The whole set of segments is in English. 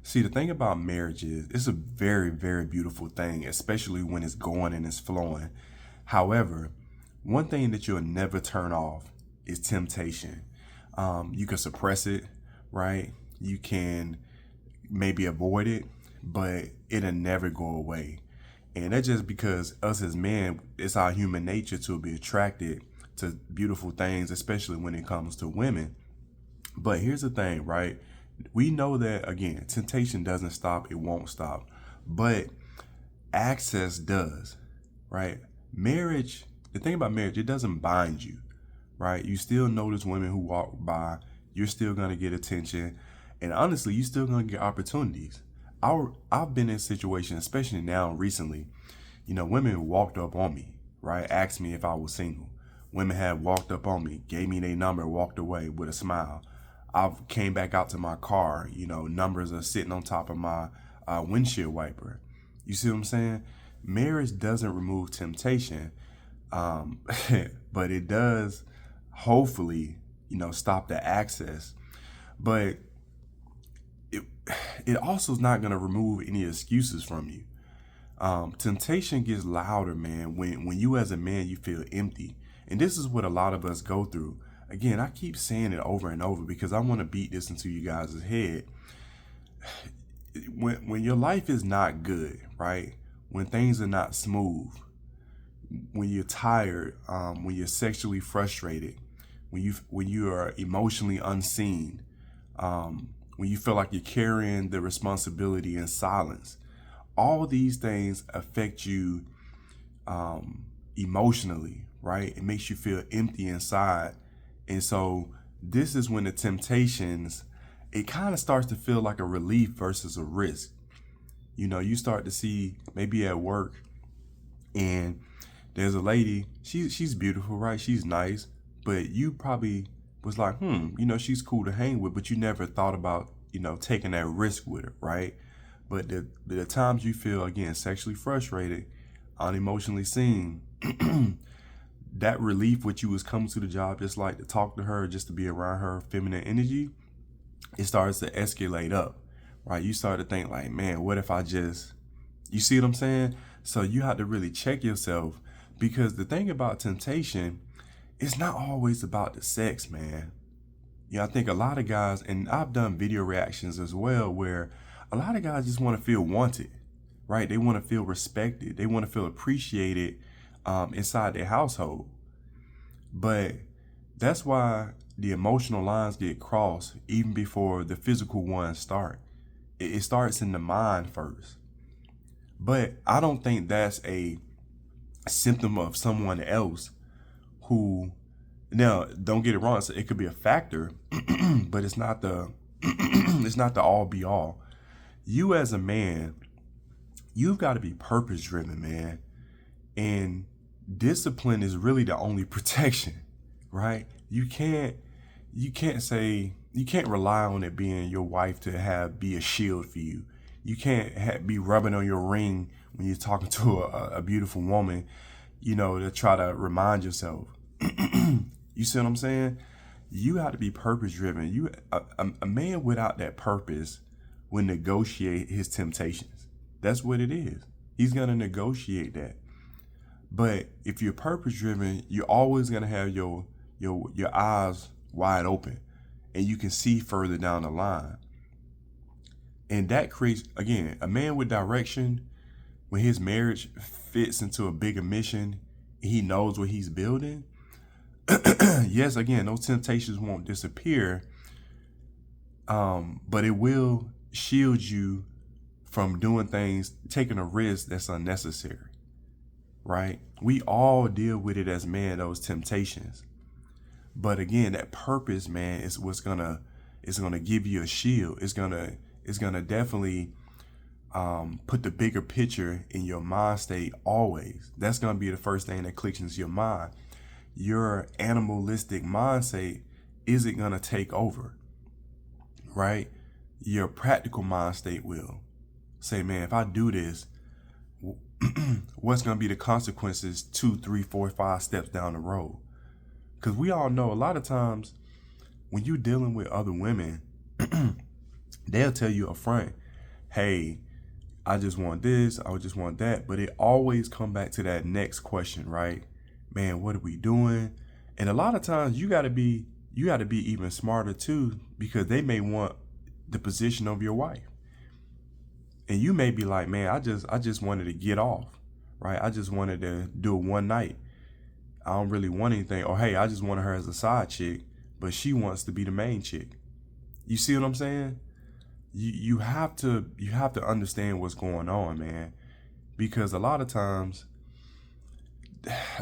See, the thing about marriage is it's a very, very beautiful thing, especially when it's going and it's flowing. However, one thing that you'll never turn off is temptation. You can suppress it, right? You can maybe avoid it, but it'll never go away. And that's just because us as men, it's our human nature to be attracted to beautiful things, especially when it comes to women. But here's the thing, right? We know that, again, temptation doesn't stop, it won't stop. But access does, right? Marriage, the thing about marriage, it doesn't bind you, right? You still notice women who walk by, you're still gonna get attention, and honestly, you're still gonna get opportunities. I've been in situations, especially now recently, women walked up on me, right? Asked me if I was single. Women had walked up on me, gave me their number, walked away with a smile. I've came back out to my car, numbers are sitting on top of my windshield wiper. You see what I'm saying? Marriage doesn't remove temptation, um, but it does hopefully, stop the access. But it it also is not gonna remove any excuses from you. Temptation gets louder, man, when you as a man you feel empty. And this is what a lot of us go through. Again, I keep saying it over and over because I want to beat this into you guys' head. When your life is not good, right? When things are not smooth, when you're tired, when you're sexually frustrated, when you are emotionally unseen, when you feel like you're carrying the responsibility in silence, all these things affect you emotionally, right? It makes you feel empty inside. And so this is when the temptations, it kind of starts to feel like a relief versus a risk. You start to see maybe at work, and there's a lady, she's beautiful, right? She's nice, but you probably was like, she's cool to hang with, but you never thought about, taking that risk with her, right? But the times you feel, again, sexually frustrated, unemotionally seen, that relief which you was coming to the job just like to talk to her, just to be around her feminine energy, it starts to escalate up, right? You start to think like, man, what if I just, you see what I'm saying? So you have to really check yourself, because the thing about temptation, it's not always about the sex, man. I think a lot of guys, and I've done video reactions as well, where a lot of guys just want to feel wanted, right? They want to feel respected. They want to feel appreciated inside their household. But that's why the emotional lines get crossed even before the physical ones start. It starts in the mind first. But I don't think that's a symptom of someone else who, now don't get it wrong, so it could be a factor, but it's not the it's not the all be all. You as a man, you've got to be purpose driven, man. And discipline is really the only protection, right? You can't rely on it being your wife to be a shield for you. You can't be rubbing on your ring when you're talking to a beautiful woman, to try to remind yourself. You see what I'm saying? You have to be purpose driven. A man without that purpose will negotiate his temptations. That's what it is. He's gonna negotiate that. But if you're purpose driven, you're always gonna have your eyes wide open, and you can see further down the line. And that creates, again, a man with direction. When his marriage fits into a bigger mission, he knows what he's building. Yes, again, those temptations won't disappear, but it will shield you from doing things, taking a risk that's unnecessary, right? We all deal with it as men, those temptations. But again, that purpose, man, is what's gonna give you a shield. It's gonna definitely put the bigger picture in your mind state always. That's gonna be the first thing that clicks into your mind. Your animalistic mindset isn't gonna take over, right? Your practical mind state will say, man, if I do this, what's gonna be the consequences 2, 3, 4, 5 steps down the road? Because we all know a lot of times when you're dealing with other women, they'll tell you up front, hey, I just want this, I just want that. But it always come back to that next question, right? Man, what are we doing? And a lot of times you gotta be even smarter too, because they may want the position of your wife. And you may be like, man, I just wanted to get off, right? I just wanted to do it one night. I don't really want anything. Or hey, I just want her as a side chick, but she wants to be the main chick. You see what I'm saying? You have to understand what's going on, man. Because a lot of times,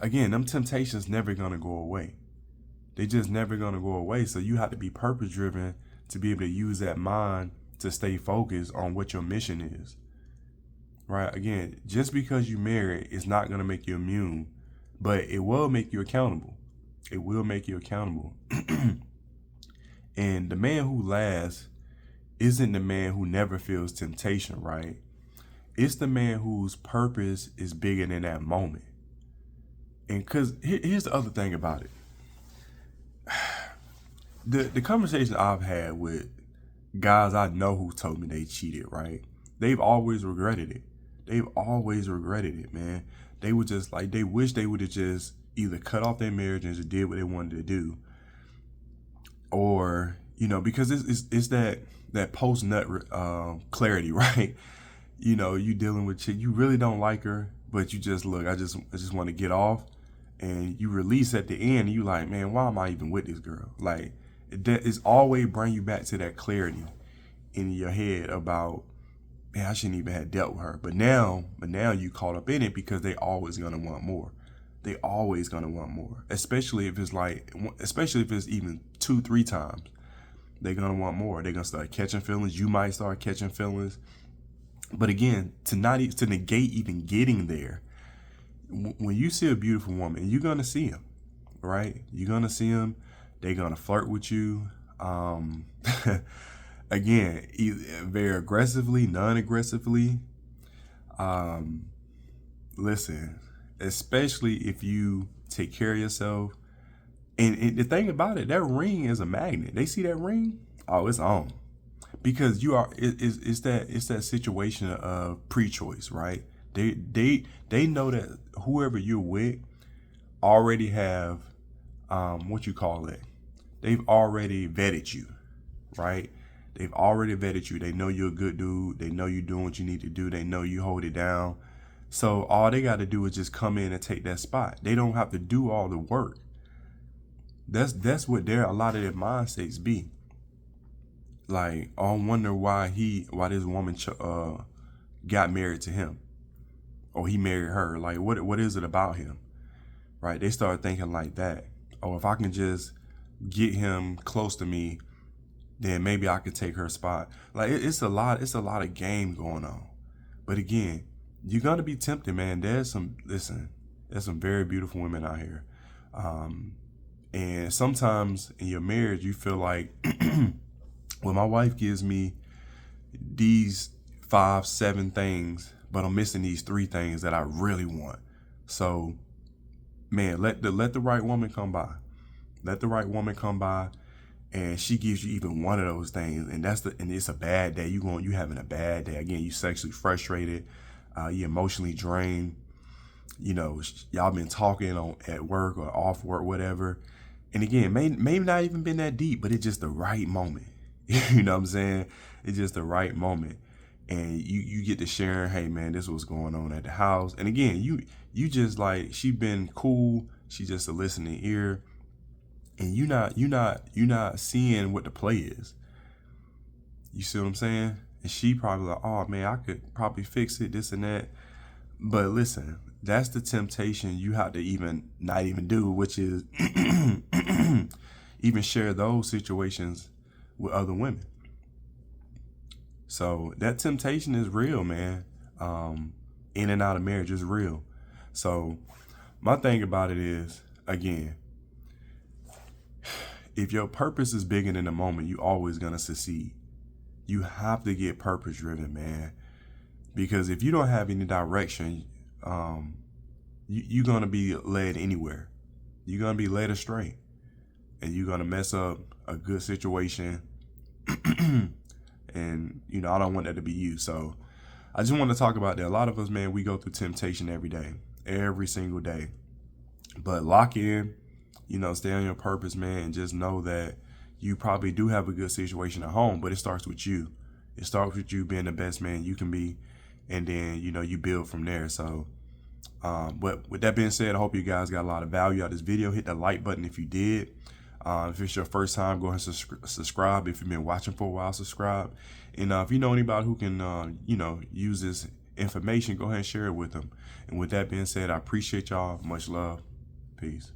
again, them temptations never gonna go away. They just never gonna go away. So you have to be purpose driven to be able to use that mind to stay focused on what your mission is. Right? Again, just because you married is not gonna make you immune, but it will make you accountable. It will make you accountable. And the man who lasts isn't the man who never feels temptation, right? It's the man whose purpose is bigger than that moment. And because here's the other thing about it. The conversation I've had with guys I know who told me they cheated, right? They've always regretted it. They've always regretted it, man. They would just like, they wish they would have just either cut off their marriage and just did what they wanted to do. Or, you know, because it's that post-nut clarity, right? You know, you dealing with chick, you really don't like her, but you just look, I just want to get off. And you release at the end, and you like, man, why am I even with this girl? Like, it's always bring you back to that clarity in your head about, man, I shouldn't even have dealt with her. But now you caught up in it because they always gonna want more. They always gonna want more, especially if it's even 2-3 times. They're gonna want more. They're gonna start catching feelings. You might start catching feelings. But again, to negate even getting there, when you see a beautiful woman, you're gonna see them, right? You're gonna see them. They're gonna flirt with you. Again, either very aggressively, non-aggressively. Listen, especially if you take care of yourself. And the thing about it, that ring is a magnet. They see that ring, oh, it's on. Because it's that situation of pre-choice, right? They know that whoever you're with already have what you call it. They've already vetted you, right? They've already vetted you. They know you're a good dude. They know you're doing what you need to do. They know you hold it down. So all they got to do is just come in and take that spot. They don't have to do all the work. That's what a lot of their mindsets be. Like, I wonder why this woman got married to him, or he married her. Like, what is it about him, right? They start thinking like that. Oh, if I can just get him close to me, then maybe I could take her spot. Like, it's a lot of game going on. But again, you're gonna be tempted, man. There's some very beautiful women out here, and sometimes in your marriage you feel like, well, my wife gives me these 5-7 things, but I'm missing these 3 things that I really want. So, man, let the right woman come by. Let the right woman come by, and she gives you even one of those things, and it's a bad day. You having a bad day. Again, you sexually frustrated, you emotionally drained. You know, y'all been talking at work or off work, whatever. And again, maybe not even been that deep, but it's just the right moment. You know what I'm saying? It's just the right moment. And you get to sharing, hey man, this was going on at the house. And again, you just like, she been cool. She just a listening ear. And you're not seeing what the play is. You see what I'm saying? And she probably like, oh man, I could probably fix it, this and that. But listen, that's the temptation you have to not even do, which is even share those situations with other women. So that temptation is real, man. In and out of marriage is real. So my thing about it is, again, if your purpose is bigger than the moment, you always gonna succeed. You have to get purpose driven, man. Because if you don't have any direction, you're gonna be led anywhere. You're gonna be led astray, and you're gonna mess up a good situation. And, you know, I don't want that to be you. So I just want to talk about that. A lot of us, man, we go through temptation every single day. But lock in, you know, stay on your purpose, man, and just know that you probably do have a good situation at home, but it starts with you. It starts with you being the best man you can be, and then, you know, you build from there. So, but with that being said, I hope you guys got a lot of value out of this video. Hit the like button if you did. If it's your first time, go ahead and subscribe. If you've been watching for a while, subscribe. And if you know anybody who can, you know, use this information, go ahead and share it with them. And with that being said, I appreciate y'all. Much love. Peace.